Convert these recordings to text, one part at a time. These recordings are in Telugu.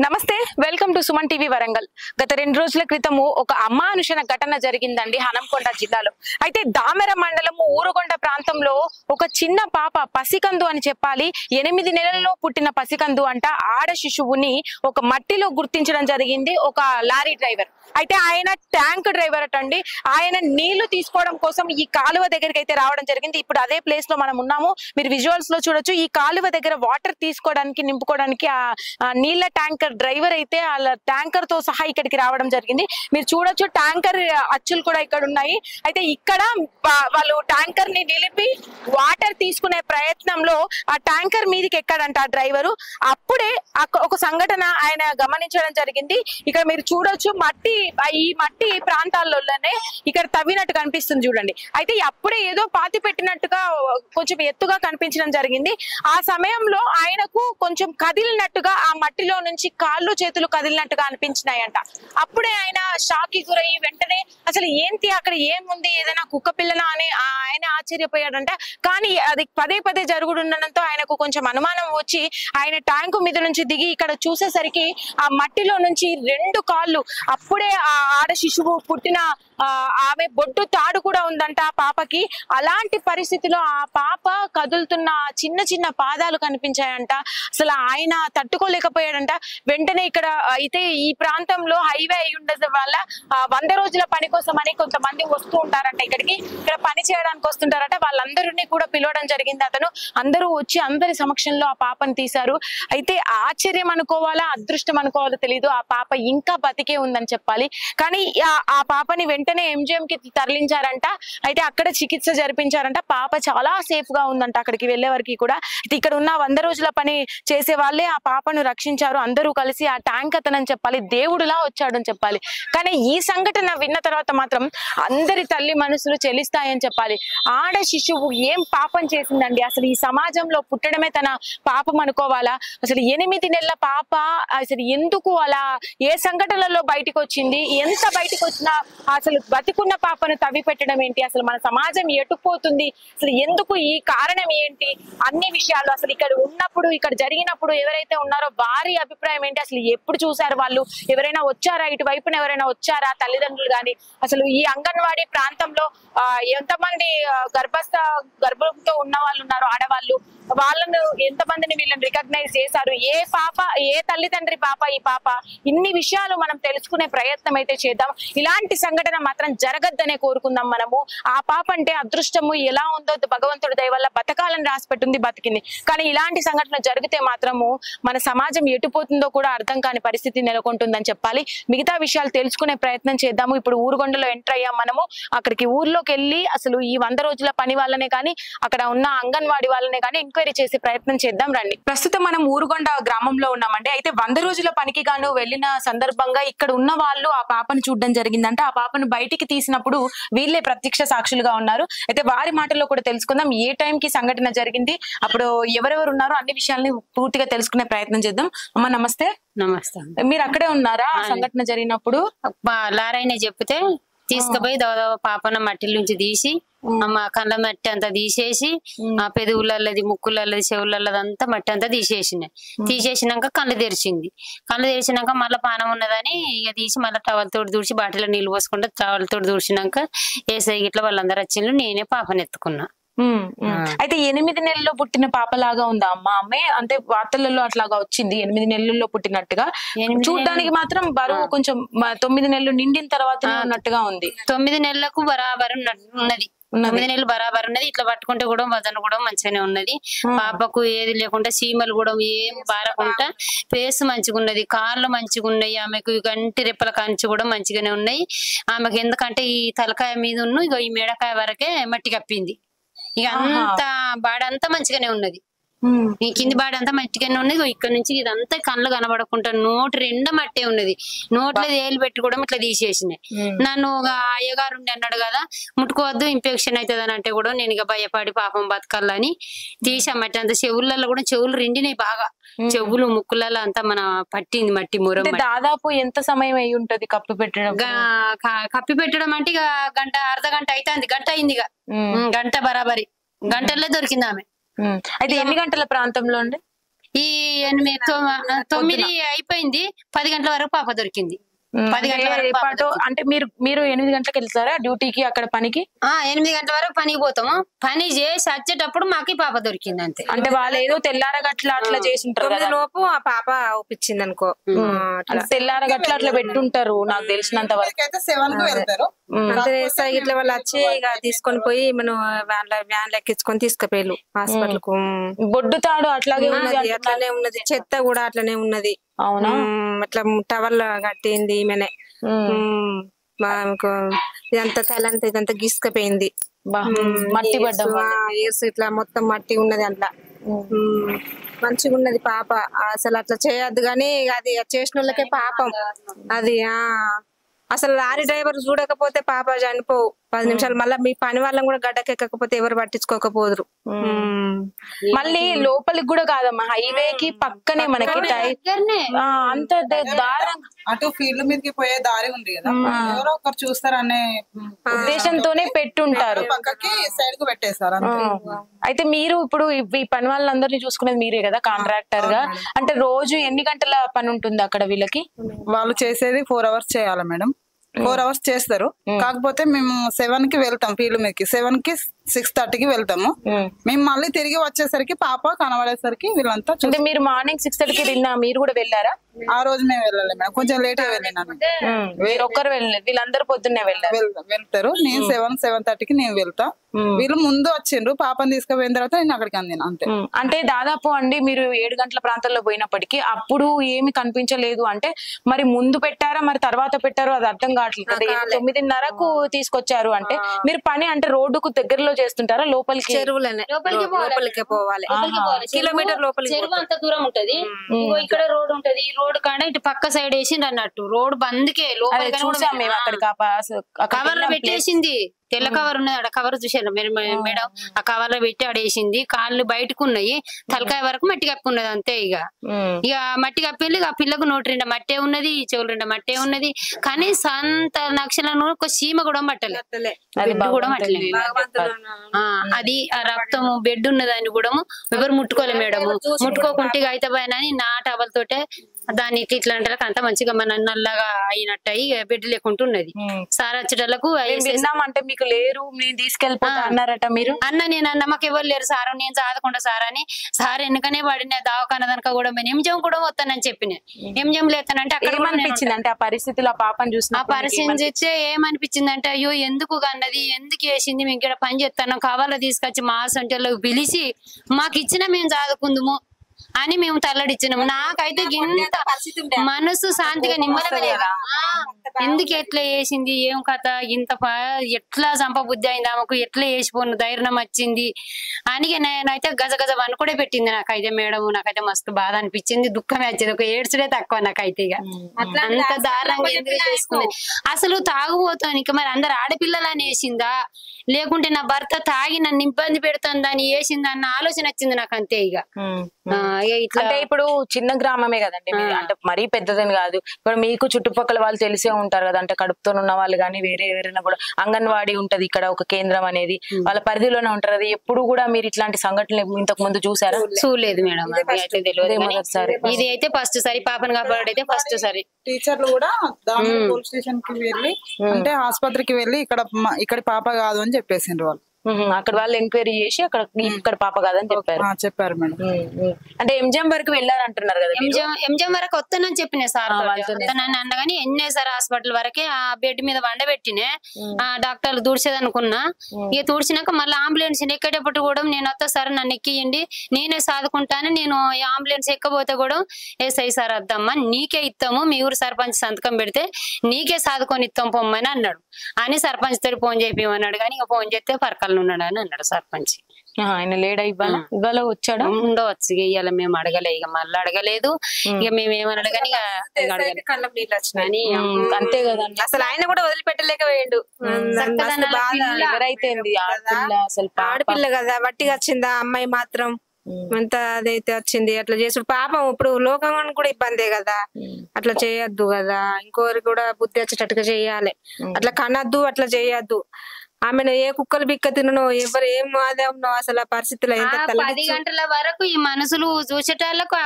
నమస్తే, welcome to Suman TV Warangal. గత 2 రోజుల క్రితము ఒక అమానుషణ ఘటన జరిగిందండి హనంకొండ జిల్లాలో. అయితే దామెర మండలము ఊరుగొండ ప్రాంతంలో ఒక చిన్న పాప, పసికందు అని చెప్పాలి, 8 నెలల్లో పుట్టిన పసికందు అంట, ఆడ శిశువుని ఒక మట్టిలో గుర్తించడం జరిగింది ఒక లారీ డ్రైవర్. అయితే ఆయన ట్యాంక్ డ్రైవర్ అటండి. ఆయన నీళ్లు తీసుకోవడం కోసం ఈ కాలువ దగ్గరికి అయితే రావడం జరిగింది. ఇప్పుడు అదే ప్లేస్ లో మనం ఉన్నాము. మీరు విజువల్స్ లో చూడొచ్చు. ఈ కాలువ దగ్గర వాటర్ తీసుకోవడానికి, నింపుకోవడానికి ఆ నీళ్ల ట్యాంకర్ డ్రైవర్ అయితే వాళ్ళ ట్యాంకర్ తో సహా ఇక్కడికి రావడం జరిగింది. మీరు చూడొచ్చు, ట్యాంకర్ అచ్చులు కూడా ఇక్కడ ఉన్నాయి. అయితే ఇక్కడ వాళ్ళు ట్యాంకర్ ని నిలిపి వాటర్ తీసుకునే ప్రయత్నంలో ఆ ట్యాంకర్ మీదకి ఎక్కాడంట ఆ డ్రైవరు. అప్పుడే ఒక సంఘటన ఆయన గమనించడం జరిగింది. ఇక్కడ మీరు చూడొచ్చు, ఈ మట్టి ప్రాంతాల్లోనే ఇక్కడ తవ్వినట్టు కనిపిస్తుంది చూడండి. అయితే అప్పుడే ఏదో పాతి పెట్టినట్టుగా కొంచెం ఎత్తుగా కనిపించడం జరిగింది. ఆ సమయంలో ఆయనకు కొంచెం కదిలినట్టుగా, ఆ మట్టిలో నుంచి కాళ్ళు చేతులు కదిలినట్టుగా అనిపించినాయంట. అప్పుడే ఆయన షాక్ కి గురయ్యి వెంటనే అసలు ఏంటి అక్కడ ఏముంది, ఏదైనా కుక్క పిల్లనా అని ఆయన ఆశ్చర్యపోయాడంట. కానీ అది పదే పదే జరుగుతుండడంతో ఆయనకు కొంచెం అనుమానం వచ్చి ఆయన ట్యాంకు మీద నుంచి దిగి ఇక్కడ చూసేసరికి ఆ మట్టిలో నుంచి 2 కాళ్ళు, అప్పుడే ఆ ఆడ శిశువు పుట్టిన ఆమె బొడ్డు తాడు కూడా ఉందంట ఆ పాపకి. అలాంటి పరిస్థితిలో ఆ పాప కదులుతున్న చిన్న చిన్న పాదాలు కనిపించాయంట. అసలు ఆయన తట్టుకోలేకపోయాడంట. వెంటనే ఇక్కడ అయితే ఈ ప్రాంతంలో హైవే అయి ఉండడం వల్ల 100 రోజుల పని కోసం అని కొంతమంది వస్తూ ఉంటారంట. ఇక్కడ పని చేయడానికి వస్తుంటారట. వాళ్ళందరినీ కూడా పిలవడం జరిగింది అతను. అందరూ వచ్చి అందరి సమక్షంలో ఆ పాపను తీశారు. అయితే ఆశ్చర్యం అనుకోవాలా, అదృష్టం అనుకోవాలో తెలియదు, ఆ పాప ఇంకా బతికే ఉందని చెప్పాలి. కానీ ఆ పాపని వెంటనే MGM కి తరలించారంట. అయితే అక్కడ చికిత్స జరిపించారంట. పాప చాలా సేఫ్ గా ఉందంట అక్కడికి వెళ్లే వరకు కూడా. ఇక్కడ ఉన్న 100 రోజుల పని చేసే వాళ్ళే ఆ పాపను రక్షించారు. అందరూ కలిసి ఆ ట్యాంక్ అతనని చెప్పాలి, దేవుడులా వచ్చాడని చెప్పాలి. కానీ ఈ సంఘటన విన్న తర్వాత మాత్రం అందరి తల్లి మనసులు చెలిస్తాయని చెప్పాలి. ఆడ శిశువు ఏం పాపం చేసిందండి? అసలు ఈ సమాజంలో పుట్టడమే తన పాపం అనుకోవాలా? అసలు 8 నెలల పాప అసలు ఎందుకు అలా, ఏ సంఘటనలో బయటకు వచ్చింది? ఎంత బయటకు వచ్చినా అసలు బతికున్న పాపను తవ్వి పెట్టడం ఏంటి? అసలు మన సమాజం ఎటుపోతుంది? అసలు ఎందుకు, ఈ కారణం ఏంటి? అన్ని విషయాలు అసలు ఇక్కడ ఉన్నప్పుడు, ఇక్కడ జరిగినప్పుడు ఎవరైతే ఉన్నారో వారి అభిప్రాయం ఏంటి? అసలు ఎప్పుడు చూసారు వాళ్ళు? ఎవరైనా వచ్చారా ఇటువైపున? ఎవరైనా వచ్చారా తల్లిదండ్రులు గాని? అసలు ఈ అంగన్వాడీ ప్రాంతంలో ఎంతమంది గర్భంతో ఉన్న వాళ్ళు ఉన్నారు, ఆడవాళ్ళు, వాళ్ళను ఎంతమందిని వీళ్ళని రికగ్నైజ్ చేశారు? ఏ పాప, ఏ తల్లిదండ్రి పాప ఈ పాప? ఇన్ని విషయాలు మనం తెలుసుకునే ప్రయత్నం అయితే చేద్దాం. ఇలాంటి సంఘటన మాత్రం జరగద్దనే కోరుకుందాం మనము. ఆ పాప అంటే అదృష్టము ఎలా ఉందో భగవంతుడి దయ వల్ల బతకాలని రాసి పెట్టుంది, బతికింది. కానీ ఇలాంటి సంఘటన జరిగితే మాత్రము మన సమాజం ఎటుపోతుందో కూడా అర్థం కాని పరిస్థితి నెలకొంటుందని చెప్పాలి. మిగతా విషయాలు తెలుసుకునే ప్రయత్నం చేద్దాము. ఇప్పుడు ఊరుగొండలో ఎంటర్ అయ్యాం మనము. అక్కడికి ఊర్లోకి వెళ్ళి అసలు ఈ 100 రోజుల పని వాళ్ళనే కానీ, అక్కడ ఉన్న అంగన్వాడీ వాళ్ళనే కానీ ఎంక్వైరీ చేసే ప్రయత్నం చేద్దాం రండి. ప్రస్తుతం మనం ఊరుగొండ గ్రామంలో ఉన్నామండి. అయితే 100 రోజుల పనికి గాను వెళ్ళిన సందర్భంగా ఇక్కడ ఉన్న వాళ్ళు ఆ పాపను చూడడం జరిగిందంటే, ఆ పాపను బయటికి తీసినప్పుడు వీళ్ళే ప్రత్యక్ష సాక్షులుగా ఉన్నారు. అయితే వారి మాటల్లో కూడా తెలుసుకుందాం ఏ టైం కి సంఘటన జరిగింది, అప్పుడు ఎవరెవరు ఉన్నారో అన్ని విషయాల్ని పూర్తిగా తెలుసుకునే ప్రయత్నం చేద్దాం. అమ్మ నమస్తే. నమస్తే. మీరు అక్కడే ఉన్నారా సంఘటన జరిగినప్పుడు? లారైన చెప్తే తీసుకుపోయి దాదాపు పాపన మట్టిల నుంచి తీసి మా కళ్ళ మట్టి అంతా తీసేసి, ఆ పెదవులది, ముక్కులది, చెవులది అంతా మట్టి అంతా తీసేసినాక కళ్ళు తెరిచినాక మళ్ళీ పానం ఉన్నదని ఇక తీసి మళ్ళీ టవల్ తోటి దూడ్చి బాటిలో నీళ్ళు పోసుకుంటే టవల్ తోటి దూడ్చినాక ఏసై ఇట్లా వాళ్ళందరూ వచ్చిండ్రు. నేనే పాపని ఎత్తుకున్నా. అయితే 8 నెలల్లో పుట్టిన పాపలాగా ఉందా అమ్మ? అమ్మే అంటే వార్తలలో అట్లాగా వచ్చింది 8 నెలల్లో పుట్టినట్టుగా. చూడడానికి మాత్రం బరువు కొంచెం 9 నెలలు నిండిన తర్వాత ఉన్నట్టుగా ఉంది. 9 నెలలకు బరాబర్ ఉన్నది. 9 నెలలు బరాబర్ ఉన్నది. ఇట్లా పట్టుకుంటే కూడా వజన్ కూడా మంచిగానే ఉన్నది. పాపకు ఏది లేకుండా సీమలు కూడా ఏం బారకుండా ఫేస్ మంచిగా ఉన్నది, కాళ్ళు మంచిగా ఉన్నాయి. ఆమెకు గంటి రెప్పల కంచి కూడా మంచిగానే ఉన్నాయి. ఆమెకు ఎందుకంటే ఈ తలకాయ మీద ఉన్న ఇక ఈ మెడకాయ వరకే మట్టి కప్పింది. ఇక అంతా బాడంతా మంచిగానే ఉన్నది. ఈ కింది బాడ అంతా మట్టిగానే ఉన్నది. ఇక్కడ నుంచి ఇదంతా కళ్ళు కనబడకుండా నోటి 2 మట్టే ఉన్నది. నోట్లో ఏలు పెట్టి కూడా ఇట్లా తీసేసినాయి. నన్ను అయ్యగారు ఉండి అన్నాడు కదా, ముట్టుకోవద్దు ఇన్ఫెక్షన్ అవుతుంది అని అంటే కూడా నేను ఇక భయపడి పాపం బతకాలని తీసా. మట్టి అంత చెవులలో కూడా చెవులు రెండినాయి బాగా. చెవులు ముక్కులలో అంతా మన పట్టింది మట్టి మురం. దాదాపు ఎంత సమయం అయి ఉంటది కప్పి పెట్టడం? కప్పి పెట్టడం అంటే ఇక గంట, అర్ధగంట అవుతుంది. గంట అయింది ఇక, గంట బరాబరి. గంటల్లో దొరికింది ఆమె. అయితే ఎన్ని గంటల ప్రాంతంలో అండి? ఈ 9 అయిపోయింది, 10 గంటల వరకు పాప దొరికింది. 10 గంటల వరకు పాప పాటు అంటే మీరు 8 గంటలకు వెళ్తారా డ్యూటీకి అక్కడ పనికి? 8 గంటల వరకు పనికి పోతాము. పని చేసి వచ్చేటప్పుడు మాకు పాప దొరికింది అంతే. అంటే వాళ్ళు ఏదో తెల్లారగట్ల అట్లా చేసి ఉంటారు కదా, లోపు ఆ పాప ఒప్పించింది అనుకో, తెల్లారగట్ల అట్లా పెట్టుంటారు నాకు తెలిసినంత వరకు. 7 కి వెళ్తారు. ఇట్లా వాళ్ళు వచ్చి ఇక తీసుకొని పోయి మనం వ్యాన్ ఎక్కించుకొని తీసుకుపోయారు హాస్పిటల్ కు. బొడ్డు తాడు అట్లాగే ఉంది, అట్లానే ఉన్నది, చెత్త కూడా అట్లనే ఉన్నది. అవునా? అట్లా టవల్ కట్టింది ఈమెనే. ఇదంతా తలంతా ఇదంతా గీసుకపోయింది, మట్టి పడ్డం ఇట్లా మొత్తం మట్టి ఉన్నది అట్లా. మంచిగా ఉన్నది పాప, అసలు అట్లా చేయొద్దు గాని అది చేసిన వాళ్ళకే పాపం అది. అసలు లారీ డ్రైవర్ చూడకపోతే పాప చనిపోవు 10 నిమిషాలు. మళ్ళీ మీ పని వాళ్ళని కూడా గడ్డకెక్కకపోతే ఎవరు పట్టించుకోకపోదురు. మళ్ళీ లోపలికి కూడా కాదమ్మా, హైవేకి పక్కనే మనకి అంత దారుణంగా అటు ఫీల్డ్ మీదకి పోయే దారి ఉంది కదా, ఎవరో ఒకరు చూస్తారనే ఉద్దేశంతోనే పెట్టుంటారు, పక్కకి సైడ్ కు పెట్టేశారు అంతే. అయితే మీరు ఇప్పుడు ఈ పని వాళ్ళందరినీ చూసుకునేది మీరే కదా కాంట్రాక్టర్ గా, అంటే రోజు ఎన్ని గంటల పని ఉంటుంది అక్కడ వీళ్ళకి? వాళ్ళు చేసేది 4 hours చేయాలి మేడం. 4 hours చేస్తారు. కాకపోతే మేము 7 కి వెళ్తాం ఫీల్డ్ మీదకి, 7 కి 6:30కి వెళ్తాము. మేము మళ్ళీ తిరిగి వచ్చేసరికి పాప కనబడేసరికి వీళ్ళంతా. అంటే మీరు మార్నింగ్ 6:30కి తిన్నా, మీరు కూడా వెళ్ళారా? ఆ రోజు మేము వెళ్ళాలి మేడం, కొంచెం లేట్ గా వెళ్ళినాను. మీరు ఒక్కరు వెళ్ళలేదు, వీళ్ళందరూ పొద్దున్నే వెళ్తారు. నేను 7-7:30కి నేను వెళ్తా. వీళ్ళు ముందు వచ్చిండ్రు, పాపని తీసుకుపోయిన తర్వాత నేను అక్కడికి అందిన అంతే. అంటే దాదాపు అండి మీరు 7 గంటల ప్రాంతంలో పోయినప్పటికీ అప్పుడు ఏమి కనిపించలేదు అంటే, మరి ముందు పెట్టారా మరి తర్వాత పెట్టారో అది అర్థం కావట్లేదు. 9:30కు తీసుకొచ్చారు అంటే మీరు పని అంటే రోడ్డుకు దగ్గరలో చేస్తుంటారా లోపలికి? చెరువులనే లోపలికి పోవాలి, కిలోమీటర్ లోపలికి. చెరువు అంత దూరం ఉంటది, ఇక్కడ రోడ్ ఉంటది. ఈ రోడ్ కాడ ఇటు పక్క సైడ్ వేసింది అన్నట్టు, రోడ్ బంద్కే లోపలికి కవర్లో పెట్టేసింది. తెల్ల కవర్ ఉన్నది ఆడ, కవర్ చూసాను మేడం, ఆ కవర్ లో పెట్టి ఆడేసింది. కాళ్ళు బయటకు ఉన్నాయి, తలకాయ వరకు మట్టి కప్పి ఉన్నది అంతే. ఇక మట్టి కప్పింది. ఆ పిల్లకు నోటి 2 మట్టే ఉన్నది, చెవులు 2 మట్టే ఉన్నది. కానీ సంత నక్షలను ఒక సీమ కూడా మట్టలేదు, బెడ్ కూడా మట్టలేదు. అది ఆ రక్తము బెడ్ ఉన్నదాన్ని కూడా ఎవరు ముట్టుకోలే మేడం. ముట్టుకోకుంటే అయితే పైన నా టవల్ తోటే దాన్ని ఇట్లా అంటారు, అంత మంచిగా మన నల్లగా అయినట్టు అయ్యి బెడ్ లేకుండా ఉన్నది. సార్ వచ్చేటలకు అంటే మీకు లేరు, నేను తీసుకెళ్ళిపోతా అన్నారట మీరు? నేను అన్న మాకు ఎవరు లేరు సార్, నేను చదవకుండా సార్ అని. సార్ ఎందుకనే వాడిన దావకాన దనక కూడా ఎంజం కూడా వస్తానని చెప్పిన. ఎంజం లేతానంటే అక్కడ ఏమనిపించింది అంటే ఆ పరిస్థితిలో ఆ పాపని చూసి? ఆ పరిస్థితి చూస్తే ఏమనిపించింది అంటే, అయ్యో ఎందుకు అన్నది, ఎందుకు వేసింది, మేము ఇక్కడ పని చేస్తాను కావాలో తీసుకొచ్చి మా సెంటర్లో పిలిచి మాకు ఇచ్చిన మేము చదువుకుందాము అని మేము తల్లడిచ్చినాము. నాకైతే ఇంత మనసు శాంతిగా నిమ్మలమేదా, ఎందుకు ఎట్లా వేసింది, ఏం కథ, ఇంత ఎట్లా చంపబుద్ధి అయింది ఆమెకు, ఎట్లా వేసిపోను ధైర్యం వచ్చింది అని నేనైతే గజ గజ వనుకుడే పెట్టింది నాకైతే మేడం. నాకైతే మస్తు బాధ అనిపించింది, దుఃఖమే వచ్చింది, ఒక ఏడ్చుడే తక్కువ నాకైతే. ఇక అంత దారుణంగా ఎందుకు చేసుకుంది అసలు? తాగుపోతానికి మరి అందరు ఆడపిల్లలని వేసిందా, లేకుంటే నా భర్త తాగి నన్ను ఇబ్బంది పెడుతుందని వేసిందా అన్న ఆలోచన వచ్చింది నాకు అంతే. ఇక అంటే ఇప్పుడు చిన్న గ్రామమే కదండి, అంటే మరీ పెద్దదని కాదు. ఇప్పుడు మీకు చుట్టుపక్కల వాళ్ళు తెలిసే ఉంటారు కదా, అంటే కడుపుతో ఉన్న వాళ్ళు కానీ వేరే ఎవరైనా కూడా. అంగన్వాడీ ఉంటది ఇక్కడ, ఒక కేంద్రం అనేది వాళ్ళ పరిధిలోనే ఉంటారు. అది ఎప్పుడు కూడా మీరు ఇట్లాంటి సంఘటనలు ఇంతకు ముందు చూసారా? చూడలేదు మేడం, అయితే తెలియదు. ఇది అయితే ఫస్ట్ సారి పాపను కాపాడైతే ఫస్ట్ సారి. టీచర్లు కూడా పోలీస్ స్టేషన్ కి వెళ్ళి అంటే ఆసుపత్రికి వెళ్ళి ఇక్కడ పాప కాదు అని చెప్పేసిండ్రు వాళ్ళు. అక్కడ వాళ్ళు ఎంక్వైరీ చేసి ఇక్కడ పాప కాదని చెప్పారు మేడం. అంటే ఎంజిఎం వరకు వెళ్ళారంటున్నారు కదా? ఎంజిఎం వరకు వస్తానని చెప్పిన సార్ అన్నగాని ఎన్నేసారి హాస్పిటల్ వరకే ఆ బెడ్ మీద వండబెట్టినే ఆ డాక్టర్లు తుడిచేదనుకున్నా. ఇక తుడిచినాక మళ్ళీ అంబులెన్స్ ఎక్కేటప్పుడు కూడా నేను వస్తా సార్ నన్ను ఎక్కియండి నేనే సాదుకుంటాను, నేను ఈ అంబులెన్స్ ఎక్కబోతే కూడా ఎస్ఐ సార్ వద్దమ్మా నీకే ఇస్తాము, మీ ఊరు సర్పంచ్ సంతకం పెడితే నీకే సాదుకొని ఇస్తాం పొమ్మని అన్నాడు. అని సర్పంచ్ తోటి ఫోన్ చేయమన్నాడు. కానీ ఇక ఫోన్ చేస్తే పరకాల ఉన్నాడు అని అన్నాడు సర్పంచ్. ఆయన లేడా? ఇవాళ వచ్చాడు? ఉండవచ్చు. ఇక ఇవాళ మేము అడగలే, ఇక మళ్ళీ అడగలేదు. ఇక మేము ఏమన్నాడు కానీ అంతే కదండి. అసలు ఆయన కూడా వదిలిపెట్టలేకపోయాడు. ఎవరైతే అసలు ఆడపిల్ల కదా, వట్టిగా వచ్చిందా అమ్మాయి మాత్రం ఎంత అదైతే వచ్చింది అట్లా చేసుడు పాపం. ఇప్పుడు లోకం కూడా ఇబ్బందే కదా, అట్లా చేయొద్దు కదా. ఇంకోరికి కూడా బుద్ధి వచ్చేటట్టుగా చెయ్యాలి, అట్లా కనద్దు, అట్లా చేయొద్దు. ఆమెను ఏ కుక్కలు బిక్క తినను ఎవరు ఏం అదే ఉన్నావు అసలు ఆ పరిస్థితిలో ఎంత 10 గంటల వరకు ఈ మనుషులు చూసేటాళ్ళకు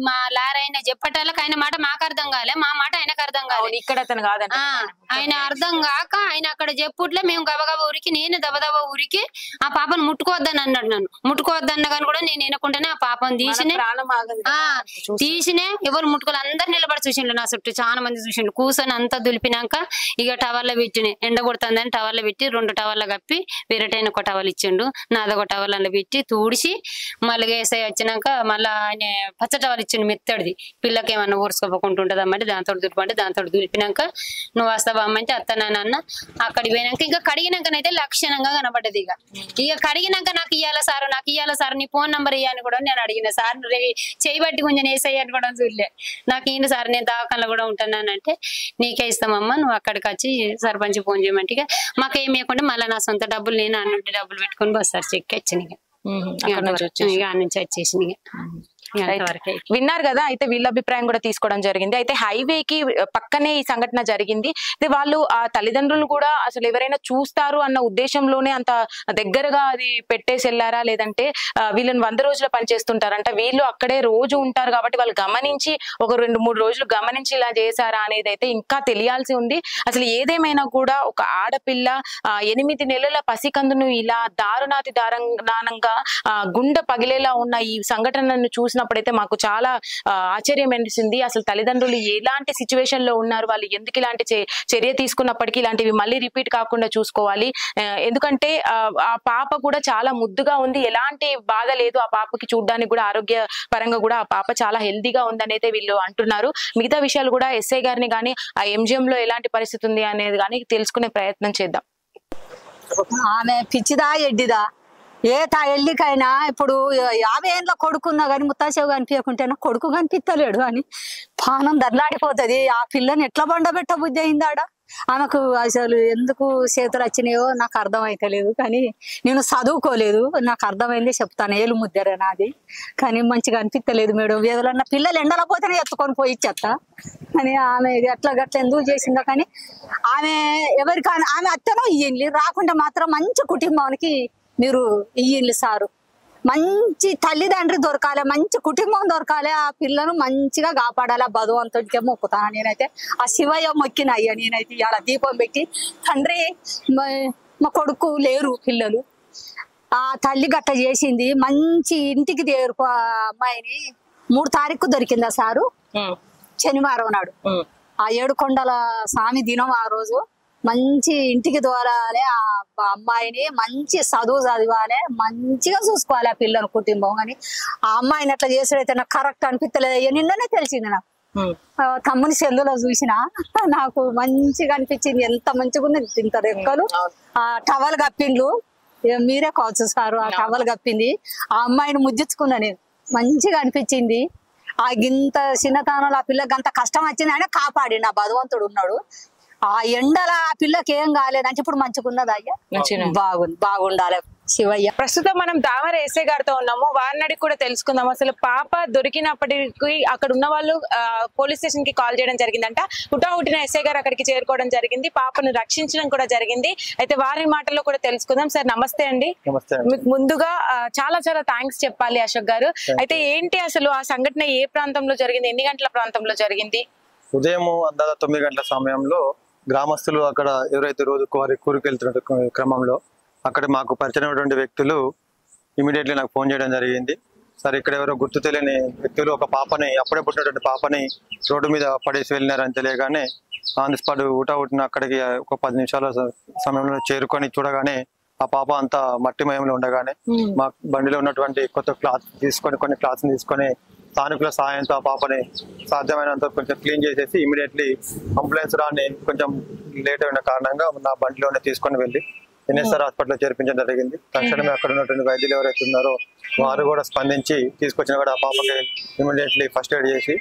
మా లారైన చెప్పటాలకు ఆయన మాట మాకు అర్థం కాలే, మా మాట ఆయనకు అర్థం కాలే. ఇక్కడ అతను కాదంట. ఆయన అర్థం కాక ఆయన అక్కడ చెప్పుట్లే మేము గబగబా ఊరికి, నేను దబదబ ఊరికి ఆ పాపను ముట్టుకోవద్దని అన్నాడు. నన్ను ముట్టుకోవద్దన్న కానీ కూడా నేను వినకుండానే ఆ పాపను తీసినే ఎవరు ముట్టుకోవాలి అందరు నిలబడి చూసిండ్రు. నా చుట్టూ చాలా మంది చూసిండ్రు. కూర్చొని అంతా దులిపినాక ఇక టవర్లో పెట్టిన ఎండ కొడుతుందని టవర్లో పెట్టి 2 టవర్లు కప్పి వేరేటైన ఒక టవల్ ఇచ్చిండు. నాదొక టవల్ అలా పెట్టి తూడిసి మళ్ళీ వేసే వచ్చినాక మళ్ళీ ఆయన పచ్చ టవల్ ఇచ్చిండు మెత్తడిది. పిల్లకి ఏమన్నా ఊరుసుకోపోకుంటుంటది అమ్మంటే దాంతో దులిపంటే దాంతో దులిపినాక నువ్వు వస్తావా అమ్మంటే అత్తనాన్న అక్కడికి పోయినాక ఇంకా కడిగినాకనైతే లక్షణంగా కనబడ్డది. ఇక కడిగినాక నాకు ఇయ్యాల సార్ నీ ఫోన్ నంబర్ ఇయ్యని కూడా నేను అడిగిన. సార్ చేయబట్టి కొంచెం వేసేయని కూడా చూడలే. నాకు ఏంటి సార్ నేను దావకాల్లో కూడా ఉంటానంటే నీకే ఇస్తామమ్మా నువ్వు అక్కడికి వచ్చి సర్పంచ్ ఫోన్ చేయమంటే ఇక మాకేం ఇవ్వకుండా మళ్ళీ నా సొంత డబ్బులు నేను అన్నుంటే డబ్బులు పెట్టుకొని వస్తారు చెక్ వచ్చిన ఇక నుంచి వచ్చేసి విన్నారు కదా. అయితే వీళ్ళ అభిప్రాయం కూడా తీసుకోవడం జరిగింది. అయితే హైవేకి పక్కనే ఈ సంఘటన జరిగింది. వాళ్ళు ఆ తల్లిదండ్రులు కూడా అసలు ఎవరైనా చూస్తారు అన్న ఉద్దేశంలోనే అంత దగ్గరగా అది పెట్టేసి వెళ్ళారా, లేదంటే వీళ్ళని 100 రోజులు పనిచేస్తుంటారంట, వీళ్ళు అక్కడే రోజు ఉంటారు కాబట్టి వాళ్ళు గమనించి ఒక 2-3 రోజులు గమనించి ఇలా చేశారా అనేది అయితే ఇంకా తెలియాల్సి ఉంది. అసలు ఏదేమైనా కూడా ఒక ఆడపిల్ల 8 నెలల పసికందును ఇలా దారుణంగా గుండె పగిలేలా ఉన్న ఈ సంఘటనను చూసినప్పుడైతే మాకు చాలా ఆశ్చర్యం అనిపించింది. అసలు తల్లిదండ్రులు ఎలాంటి సిచ్యువేషన్ లో ఉన్నారు, వాళ్ళు ఎందుకు ఇలాంటి చర్య తీసుకున్నప్పటికీ ఇలాంటివి మళ్ళీ రిపీట్ కాకుండా చూసుకోవాలి. ఎందుకంటే ఆ పాప కూడా చాలా ముద్దుగా ఉంది, ఎలాంటి బాధ లేదు ఆ పాపకి, చూడడానికి కూడా ఆరోగ్య పరంగా కూడా ఆ పాప చాలా హెల్దీగా ఉందని అయితే వీళ్ళు అంటున్నారు. మిగతా విషయాలు కూడా ఎస్ఐ గారిని కానీ ఆ ఎంజిఎం లో ఎలాంటి పరిస్థితి ఉంది అనేది కానీ తెలుసుకునే ప్రయత్నం చేద్దాం. ఆమె పిచ్చిదా ఎడ్డిదా ఏ ఎల్లికైనా ఇప్పుడు 50 ఏళ్ళ కొడుకున్నా కానీ ముత్తాసేవు కనిపించకుంటేనా కొడుకు కనిపిస్తలేడు అని పానం దర్లాడిపోతుంది. ఆ పిల్లని ఎట్లా బండబెట్ట బుద్ధి అయిందాడ ఆమెకు. అసలు ఎందుకు చేతులు వచ్చినాయో నాకు అర్థం అయితలేదు, కానీ నేను చదువుకోలేదు, నాకు అర్థమైంది చెప్తాను. ఏలు ముద్దరే నాది, కానీ మంచిగా అనిపించలేదు మేడం. ఏదన్నా పిల్లలు ఎండల పోతేనే ఎత్తుకొని పోయి ఇచ్చేస్తా, కానీ ఆమె గట్ల ఎందుకు చేసిందో. కానీ ఆమె ఎవరికైనా ఆమె అత్తనో ఇయ్యండి, రాకుండా మాత్రం మంచి కుటుంబానికి మీరు ఇయ్యండి సారు. మంచి తల్లిదండ్రి దొరకాలి, మంచి కుటుంబం దొరకాలి, ఆ పిల్లను మంచిగా కాపాడాలి. ఆ భగవంతుడికే మొక్కుతాను నేనైతే. ఆ శివయ్య మొక్కిన అయ్యా నేనైతే ఇలా దీపం పెట్టి, తండ్రి మా కొడుకు లేరు పిల్లలు, ఆ తల్లి గట్ట చేసింది, మంచి ఇంటికి దేరుకు అమ్మాయిని 3 తారీఖు దొరికిందా సారు, శనివారం నాడు. ఆ 7 కొండల స్వామి దినం ఆ రోజు. మంచి ఇంటికి దూరాలి, ఆ అమ్మాయిని మంచి చదువు చదివాలి, మంచిగా చూసుకోవాలి ఆ పిల్లల కుటుంబం. అని ఆ అమ్మాయిని అట్లా చేసేదైతే నాకు కరెక్ట్ అనిపించలేదు. నిన్ననే తెలిసింది నాకు. తమ్ముని సెల్లులో చూసిన నాకు మంచిగా అనిపించింది. ఎంత మంచిగా ఉన్నది, ఇంత రెక్కలు, ఆ టవల్ కప్పిండ్లు, మీరే కావచ్చు సారు. ఆ టవల్ కప్పింది, ఆ అమ్మాయిని ముద్దించుకున్నా నేను, మంచిగా అనిపించింది. ఆ గింత చిన్నతనంలో ఆ పిల్లకి అంత కష్టం వచ్చింది ఆయన కాపాడి నా భగవంతుడు ఉన్నాడు. ఆ ఎండల ఆ పిల్లకి ఏం కాలేదంటే ఇప్పుడు మంచిగున్నది అయ్యా, బాగుండాలి శివయ్య. ప్రస్తుతం మనం దామర ఎస్ఐ గారితో ఉన్నాము, వారిని అడిగి కూడా తెలుసుకుందాం. అసలు పాప దొరికినప్పటికీ అక్కడ ఉన్న వాళ్ళు పోలీస్ స్టేషన్ కి కాల్ చేయడం జరిగిందంట. హుటాహుటిన ఎస్ఐ గారు అక్కడికి చేరుకోవడం జరిగింది, పాపను రక్షించడం కూడా జరిగింది. అయితే వారి మాటల్లో కూడా తెలుసుకుందాం. సార్ నమస్తే అండి. మీకు ముందుగా చాలా థ్యాంక్స్ చెప్పాలి అశోక్ గారు. అయితే ఏంటి అసలు ఆ సంఘటన ఏ ప్రాంతంలో జరిగింది, ఎన్ని గంటల ప్రాంతంలో జరిగింది? ఉదయం అందాజ 9 గంటల సమయంలో గ్రామస్తులు అక్కడ ఎవరైతే రోజు కూరికి వెళ్తున్న క్రమంలో అక్కడ మాకు పరిచయమైనటువంటి వ్యక్తులు ఇమీడియట్లీ నాకు ఫోన్ చేయడం జరిగింది. సరే ఇక్కడ ఎవరో గుర్తు తెలియని వ్యక్తులు ఒక పాపని, అప్పుడే పుట్టినటువంటి పాపని రోడ్డు మీద పడేసి వెళ్ళినారని తెలియగానే ఆన్ ది స్పాట్ ఊటా అక్కడికి ఒక 10 నిమిషాల సమయంలో చేరుకొని చూడగానే ఆ పాప అంతా మట్టిమయంలో ఉండగానే మా బండిలో ఉన్నటువంటి కొత్త కొన్ని క్లాత్స్ తీసుకొని స్థానికుల సహాయంతో ఆ పాపని సాధ్యమైనంత కొంచెం క్లీన్ చేసేసి ఇమీడియట్లీ అంబులెన్స్ రాని కొంచెం లేట్ అయిన కారణంగా నా బండిలోనే తీసుకొని వెళ్ళి ఎన్ఎస్ఆర్ హాస్పిటల్లో చేర్పించడం జరిగింది. తక్షణమే అక్కడ ఉన్నటువంటి వైద్యులు ఎవరైతే ఉన్నారో వారు కూడా స్పందించి తీసుకొచ్చిన కూడా ఆ పాపకి ఇమీడియట్లీ ఫస్ట్ ఎయిడ్ చేసి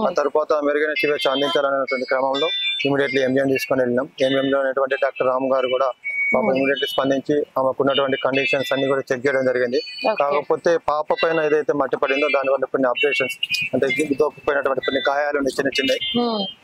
ఆ తర్వాత మెరుగైన చికిత్స అందించాలనేటువంటి క్రమంలో ఇమీడియట్లీ ఎంజిఎం తీసుకొని వెళ్ళినాం. ఎంజిఎంలో ఉన్నటువంటి డాక్టర్ రామ్ గారు కూడా పాప ఇమీడియట్లీ స్పందించి ఆమెకు ఉన్నటువంటి కండిషన్స్ అన్ని కూడా చెక్ చేయడం జరిగింది. కాకపోతే పాప పైన ఏదైతే మట్టి పడిందో దాని వల్ల కొన్ని అబ్జర్వేషన్స్ అంటే దోపుపోయినటువంటి కొన్ని గాయాలు చిన్న చిన్నవి.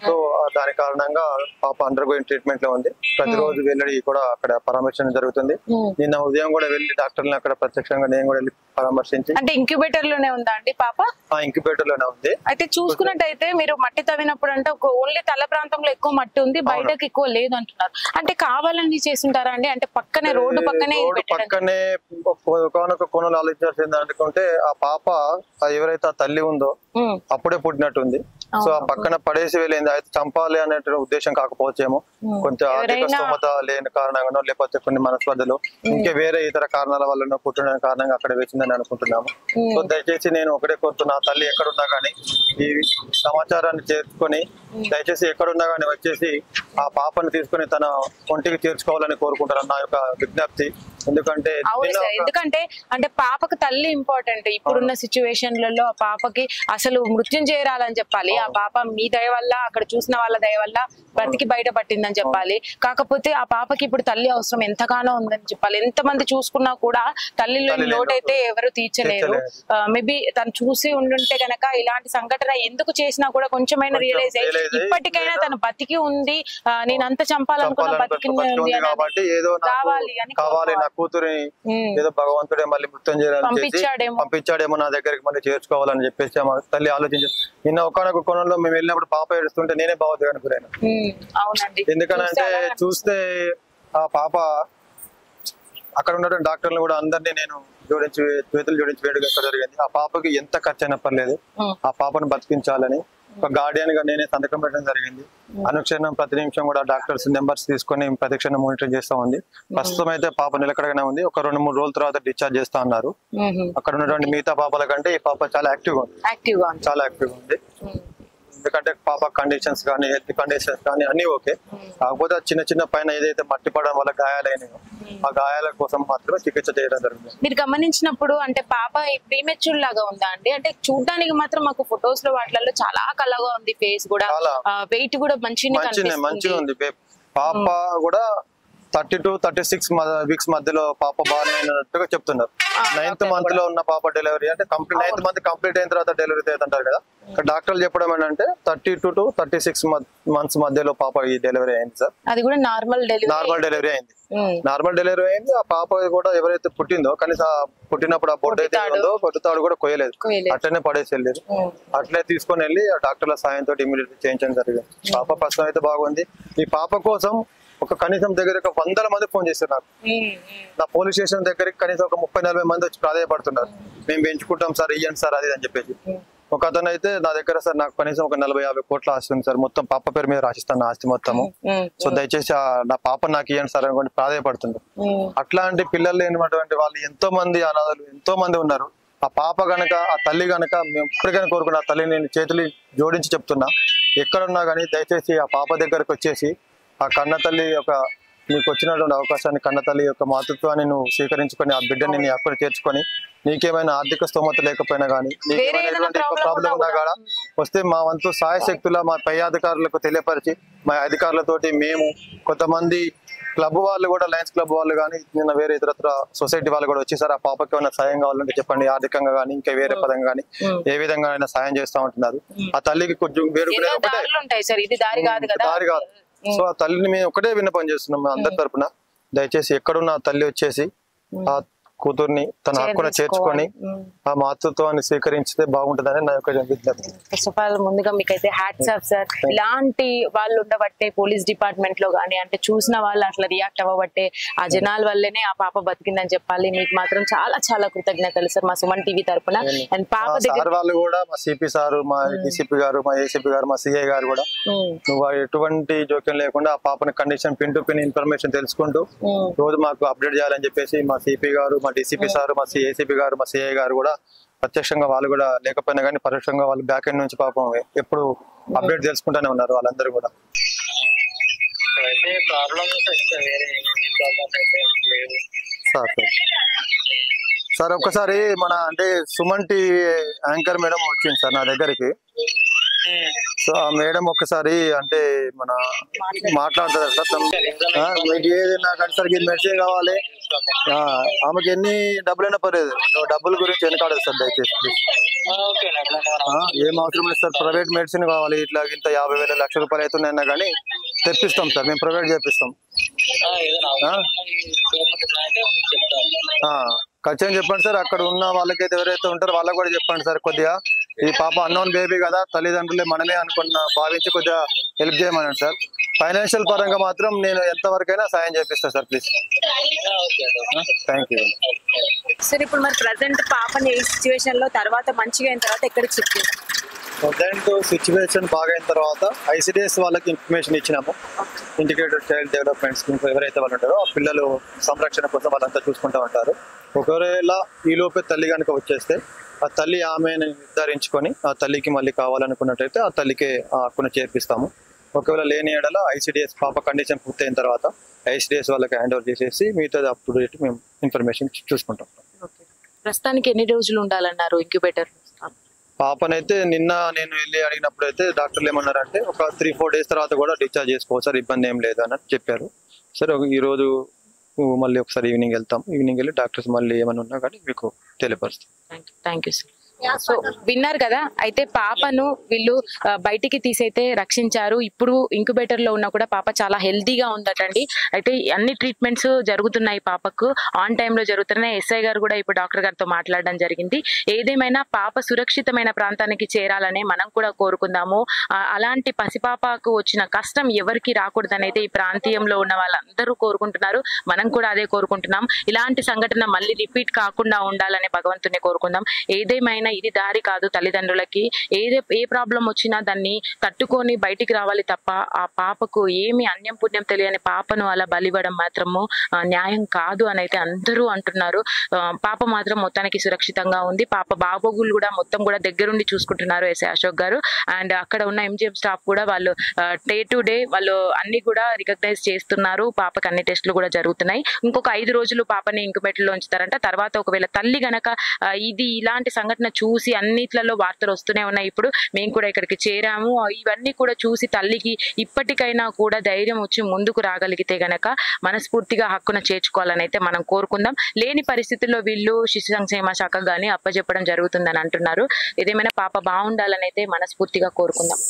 సో దాని కారణంగా పాప అండర్ గోయింగ్ ట్రీట్మెంట్ లో ఉంది. ప్రతిరోజు వెళ్ళి కూడా అక్కడ పరామర్శించడం జరుగుతుంది. నిన్న ఉదయం కూడా వెళ్ళి డాక్టర్ని అక్కడ ప్రత్యక్షంగా నేను కూడా వెళ్ళి పరామర్శించి. అంటే ఇంక్యుబేటర్ లోనే ఉందా అండి పాప? ఇంక్యుబేటర్ లోనే ఉంది. అయితే చూసుకున్నట్టయితే మీరు మట్టి తవ్వినప్పుడు అంటే ఓన్లీ తల ప్రాంతంలో ఎక్కువ మట్టి ఉంది, బయటకు ఎక్కువ లేదు అంటున్నారు. అంటే కావాలని చేస్తుంటారా అండి? అంటే పక్కనే రోడ్డు పక్కనే ఒకనొక కోణంలో ఆలోచించాల్సింది అనుకుంటే ఆ పాప ఎవరైతే ఆ తల్లి ఉందో అప్పుడే పుట్టినట్టుంది. సో ఆ పక్కన పడేసి వెళ్ళింది. అయితే చంపాలి అనే ఉద్దేశం కాకపోవచ్చేమో, కొంచెం ఆర్థిక స్తోమత లేని కారణంగానో లేకపోతే కొన్ని మనస్పర్ధలు ఇంకే వేరే ఇతర కారణాల వల్ల పుట్టిన కారణంగా అక్కడ వేసిందని అనుకుంటున్నాము. సో దయచేసి నేను ఒకటే కోరుతున్నా, తల్లి ఎక్కడున్నా కానీ ఈ సమాచారాన్ని చేర్చుకొని దయచేసి ఎక్కడున్నా కానీ వచ్చేసి ఆ పాపను తీసుకుని తన ఒంటికి చేర్చుకోవాలని కోరుకుంటాను, నా యొక్క విజ్ఞప్తి. ఎందుకంటే అంటే పాపకు తల్లి ఇంపార్టెంట్. ఇప్పుడున్న సిచ్యువేషన్లలో ఆ పాపకి అసలు మృత్యుం చేరాలని చెప్పాలి. ఆ పాప మీ దయ వల్ల అక్కడ చూసిన వాళ్ళ దయ వల్ల బ్రతికి బయట పట్టిందని చెప్పాలి. కాకపోతే ఆ పాపకి ఇప్పుడు తల్లి అవసరం ఎంతగానో ఉందని చెప్పాలి. ఎంతమంది చూసుకున్నా కూడా తల్లిలో లోటైతే ఎవరు తీర్చలేరు. మేబీ తను చూసి ఉండుంటే గనక ఇలాంటి సంఘటన ఎందుకు చేసినా కూడా కొంచెమైనా రియలైజ్ అయ్యి ఇప్పటికైనా తను బతికి ఉంది, నేను అంత చంపాలనుకున్న బతికి కావాలి నా కూతురిని ఏదో భగవంతుడే మళ్ళీ మృత్యం చేయాలని పంపించాడేమో నా దగ్గరికి మళ్ళీ చేర్చుకోవాలని చెప్పేసి తల్లి ఆలోచించి. నిన్న ఒకనొక కోణంలో మేము వెళ్ళినప్పుడు పాప ఏడుస్తుంటే నేనే బావద్దు గురైనా. ఎందుకనంటే చూస్తే ఆ పాప అక్కడ ఉన్నటువంటి డాక్టర్లు కూడా అందరినీ నేను చేతులు జోడించి వేడుక జరిగింది. ఆ పాపకి ఎంత ఖర్చు అయినా పర్లేదు ఆ పాపను బతికించాలని ఒక గార్డియన్ గా నేనే సంతకం పెట్టడం జరిగింది. అనుక్షణం ప్రతి నిమిషం కూడా డాక్టర్స్ నెంబర్స్ తీసుకొని ప్రతిక్షణం మానిటర్ చేస్తా ఉంది. ప్రస్తుతం అయితే పాప నిలకడగానే ఉంది. ఒక 2-3 రోజుల తర్వాత డిశ్చార్జ్ చేస్తా అన్నారు. అక్కడ ఉన్నటువంటి మిగతా పాపల కంటే ఈ పాప చాలా యాక్టివ్ గా ఉంది, చాలా యాక్టివ్ గా ఉంది. ఎందుకంటే పాప కండిషన్స్ కానీ హెల్త్ కండిషన్స్ కానీ అన్ని ఓకే. కాకపోతే చిన్న చిన్న పైన ఏదైతే మట్టి పడడం వల్ల గాయాలైనాయో ఆ గాయాల కోసం మాత్రమే చికిత్స చేయడం జరుగుతుంది. మీరు గమనించినప్పుడు అంటే పాప ప్రీమెచ్యూర్ లాగా ఉందా అండి? అంటే చూడడానికి మాత్రం మాకు ఫొటోస్ లో వాటిలలో చాలా కలగా ఉంది, ఫేస్ కూడా వెయిట్ కూడా మంచిగా ఉంది. పాప కూడా 30-36 వీక్స్ మధ్యలో పాప బాగానే అయినట్టుగా చెప్తున్నారు. 9th మంత్ లో ఉన్న పాప డెలివరీ అంటే 9th మంత్ కంప్లీట్ అయిన తర్వాత డెలివరీ అవుతుంటారు కదా. డాక్టర్లు చెప్పడం ఏంటంటే 32-36 మంత్స్ మధ్యలో పాప ఈ డెలివరీ అయింది సార్. అది కూడా నార్మల్ డెలివరీ అయింది. ఆ పాప కూడా ఎవరైతే పుట్టిందో కనీసం పుట్టినప్పుడు ఆ బొడ్డు అయితే ఉందో బొడ్డుతాడు కూడా కొయ్యలేదు, అట్లనే పడేసి వెళ్ళలేదు. అట్లే తీసుకొని వెళ్ళి ఆ డాక్టర్ల సాయంతో ఇమీడియట్ చేయించడం జరిగింది. పాప ప్రస్తుతం అయితే బాగుంది. ఈ పాప కోసం ఒక కనీసం దగ్గర 100 మంది ఫోన్ చేస్తున్నారు. నా పోలీస్ స్టేషన్ దగ్గరికి కనీసం ఒక 30-40 మంది వచ్చి ప్రాధాయపడుతున్నారు, మేము పెంచుకుంటాం సార్, ఇయ్యండి సార్ అది అని చెప్పేసి. ఒక అతను అయితే నా దగ్గర సార్ నాకు కనీసం ఒక 40-50 కోట్ల ఆస్తి ఉంది సార్, మొత్తం పాప పేరు మీద రాసిస్తాను ఆస్తి మొత్తము, సో దయచేసి నా పాప నాకు ఇయ్యండి సార్ అనుకోండి ప్రాధాయపడుతున్నారు. అట్లాంటి పిల్లలు లేనటువంటి వాళ్ళు ఎంతో మంది అనాథలు ఎంతో మంది ఉన్నారు. ఆ పాప గనక ఆ తల్లి గనక మేము ఎప్పటికైనా కోరుకున్న ఆ తల్లిని నేను చేతులు జోడించి చెప్తున్నా, ఎక్కడున్నా కానీ దయచేసి ఆ పాప దగ్గరకు వచ్చేసి ఆ కన్న తల్లి యొక్క నీకు వచ్చినటువంటి అవకాశాన్ని కన్న తల్లి యొక్క మాతృత్వాన్ని నువ్వు స్వీకరించుకొని ఆ బిడ్డని నీ అక్కడ చేర్చుకొని నీకేమైనా ఆర్థిక స్తోమత లేకపోయినా కానీ నీకేమైనా ప్రాబ్లం ఉన్నా కూడా వస్తే మా వంతు సాయశక్తుల మా పై అధికారులకు తెలియపరిచి మా అధికారులతోటి మేము కొంతమంది క్లబ్ వాళ్ళు కూడా లయన్స్ క్లబ్ వాళ్ళు కానీ నిన్న వేరే ఇతరత్ర సొసైటీ వాళ్ళు కూడా వచ్చేసారు ఆ పాపకి ఏమైనా సాయం కావాలంటే చెప్పండి, ఆర్థికంగా కానీ ఇంకా వేరే పదంగా కానీ ఏ విధంగా అయినా సాయం చేస్తా ఉంటున్నారు. ఆ తల్లికి కొంచెం దారి కాదు. సో ఆ తల్లిని మేము ఒకటే విన్నపం చేస్తున్నాం మేము అందరి తరపున, దయచేసి ఎక్కడున్న తల్లి వచ్చేసి ఆ కూతుర్ని తన హక్కున చేర్చుకొని ఆ మాతృత్వాన్ని స్వీకరించితే బాగుంటుందని నా యొక్క విజ్ఞప్తి. ఫస్ట్ ఆఫ్ ఆల్ ముందుగా మీకైతే హ్యాట్స్ ఆఫ్ సార్. ఇలాంటి వాళ్ళు ఉండబట్టే పోలీస్ డిపార్ట్మెంట్ లో గానీ అంటే చూసిన వాళ్ళు అట్లా రియాక్ట్ అవ్వబట్టే ఆ జనాల వల్లనే ఆ పాప బతికిందని చెప్పాలి. మీకు మాత్రం చాలా చాలా కృతజ్ఞతలు సార్ మా సుమన్ టీవీ తరపున. అండ్ పాప దగ్గర వాళ్ళు కూడా మా సిపి సారు, మా డిసిపి గారు, మా ఏసీపీ గారు, మా సిఐ గారు కూడా నువ్వు ఎటువంటి జోక్యం లేకుండా ఆ పాపని condition pin to pin information తెలుసుకుంటూ రోజు మాకు అప్డేట్ చేయాలని చెప్పేసి మా సిపి గారు, మా డిసిపి సార్, మా ఏసీపీ గారు, మా సిఐ గారు కూడా ప్రత్యక్షంగా వాళ్ళు కూడా లేకపోయినా కానీ పరోక్షంగా వాళ్ళు బ్యాక్ ఎండ్ నుంచి పాపం ఎప్పుడు అప్డేట్ తెలుసుకుంటూనే ఉన్నారు వాళ్ళందరూ కూడా. సార్ ఒక్కసారి మన అంటే సుమన్ టీవీ యాంకర్ మేడం వచ్చింది సార్ నా దగ్గరికి. సో ఆ మేడం ఒక్కసారి అంటే మన మాట్లాడతారు సార్, మీకు ఏదైనా కన్సర్కి మెడిసిన్ కావాలి, ఆమెకి ఎన్ని డబ్బులైనా పర్లేదు, నువ్వు డబ్బుల గురించి వెనకాడదు సార్ దయచేసి ప్లీజ్. ఏం అవసరం లేదు సార్, ప్రైవేట్ మెడిసిన్ కావాలి, ఇట్లా ఇంత 50,000 లక్ష రూపాయలు అవుతున్నాయన్నా కానీ తెప్పిస్తాం సార్, మేము ప్రొవైడ్ చేపిస్తాం. ఖచ్చితంగా చెప్పండి సార్, అక్కడ ఉన్న వాళ్ళకైతే ఎవరైతే ఉంటారో వాళ్ళకి కూడా చెప్పండి సార్, కొద్దిగా ఈ పాప అన్నోన్ బేబీ కదా, తల్లిదండ్రులే మనమే అనుకున్న భావించి కొద్దిగా హెల్ప్ చేయమనండి సార్. ఫైనాన్షియల్ పరంగా మాత్రం నేను ఎంతవరకైనా సాయం చేపిస్తాను sir please. Thank you sir. ఇప్పుడు మరి ప్రజెంట్ పాపని ఈ సిచ్యువేషన్ లో తర్వాత మంచిగా అయిన తర్వాత ఎక్కడికి షిఫ్ట్ చేశారు? ప్రజెంట్ సిచ్యువేషన్ బాగా అయిన తర్వాత ఐసిడిఎస్ వాళ్ళకి ఇన్ఫర్మేషన్ ఇచ్చినాము. ఇంటిగ్రేటెడ్ చైల్డ్ డెవలప్మెంట్ స్కీమ్ ఎవరైతే వాళ్ళు ఉంటారో ఆ పిల్లలు సంరక్షణ కోసం వాళ్ళంతా చూసుకుంటూ ఉంటారు. ఒకవేళ ఈ లోపే తల్లి కనుక వచ్చేస్తే ఆ తల్లి ఆమెను నిర్ధారించుకొని ఆ తల్లికి మళ్ళీ కావాలనుకున్నట్టయితే ఆ తల్లికే హక్కును చేర్పిస్తాము. ఒకవేళ లేని ఏడల ఐసిడిఎస్ పాప కండిషన్ పూర్తయిన తర్వాత ఐసిడిఎస్ వాళ్ళకి హ్యాండ్ ఓవర్ చేసేసి మిగతాది అప్ టు డేట్ మేము ఇన్ఫర్మేషన్ చూసుకుంటాం. ప్రస్తుతానికి ఎన్ని రోజులు ఉండాలన్నారు ఇంక్యుబేటర్? పాపనైతే నిన్న నేను వెళ్ళి అడిగినప్పుడు అయితే డాక్టర్లు ఏమన్నారంటే ఒక 3-4 డేస్ తర్వాత కూడా డిశ్చార్జ్ చేసుకోవచ్చు సార్, ఇబ్బంది ఏం లేదు అని చెప్పారు. సరే ఈ రోజు మళ్ళీ ఒకసారి ఈవినింగ్ వెళ్తాం, ఈవినింగ్ వెళ్ళి డాక్టర్స్ మళ్ళీ ఏమైనా ఉన్నా కానీ మీకు తెలియపరుస్తాం. Thank you sir. సో విన్నారు కదా, అయితే పాపను వీళ్ళు బయటికి తీసైతే రక్షించారు. ఇప్పుడు ఇంక్యుబేటర్ లో ఉన్నా కూడా పాప చాలా హెల్దీగా ఉందటండి. అయితే అన్ని ట్రీట్మెంట్స్ జరుగుతున్నాయి, పాపకు ఆన్ టైమ్ లో జరుగుతున్నాయి. ఎస్ఐ గారు కూడా ఇప్పుడు డాక్టర్ గారితో మాట్లాడడం జరిగింది. ఏదేమైనా పాప సురక్షితమైన ప్రాంతానికి చేరాలని మనం కూడా కోరుకుందాము. అలాంటి పసిపాపకు వచ్చిన కష్టం ఎవరికి రాకూడదని అయితే ఈ ప్రాంతీయంలో ఉన్న వాళ్ళందరూ కోరుకుంటున్నారు. మనం కూడా అదే కోరుకుంటున్నాం. ఇలాంటి సంఘటన మళ్ళీ రిపీట్ కాకుండా ఉండాలని భగవంతుని కోరుకుందాం. ఏదేమైనా ఇది దారి కాదు తల్లిదండ్రులకి. ఏ ప్రాబ్లం వచ్చినా దాన్ని తట్టుకొని బయటికి రావాలి తప్ప ఆ పాపకు ఏమి అన్యం పుణ్యం తెలియని పాపను అలా బలివ్వడం మాత్రము న్యాయం కాదు అని అయితే అందరూ అంటున్నారు. పాప మాత్రం మొత్తానికి సురక్షితంగా ఉంది. పాప బాగోగులు కూడా మొత్తం కూడా దగ్గరుండి చూసుకుంటున్నారు ఎస్ఐ అశోక్ గారు. అండ్ అక్కడ ఉన్న ఎంజిఎం స్టాఫ్ కూడా వాళ్ళు డే టు డే వాళ్ళు అన్ని కూడా రికగ్నైజ్ చేస్తున్నారు. పాపకి అన్ని టెస్టులు కూడా జరుగుతున్నాయి. ఇంకొక 5 రోజులు పాపని ఇంక్యుబేటర్ లో ఉంచుతారంట. తర్వాత ఒకవేళ తల్లి గనక ఇది ఇలాంటి సంఘటన చూసి అన్నిట్లలో వార్తలు వస్తూనే ఉన్నాయి. ఇప్పుడు మేము కూడా ఇక్కడికి చేరాము. ఇవన్నీ కూడా చూసి తల్లికి ఇప్పటికైనా కూడా ధైర్యం వచ్చి ముందుకు రాగలిగితే గనక మనస్ఫూర్తిగా హక్కున చేర్చుకోవాలని అయితే మనం కోరుకుందాం. లేని పరిస్థితుల్లో వీళ్ళు శిశు సంక్షేమ శాఖ గాని అప్పచెప్పడం జరుగుతుందని అంటున్నారు. ఏదేమైనా పాప బాగుండాలని అయితే మనస్ఫూర్తిగా కోరుకుందాం.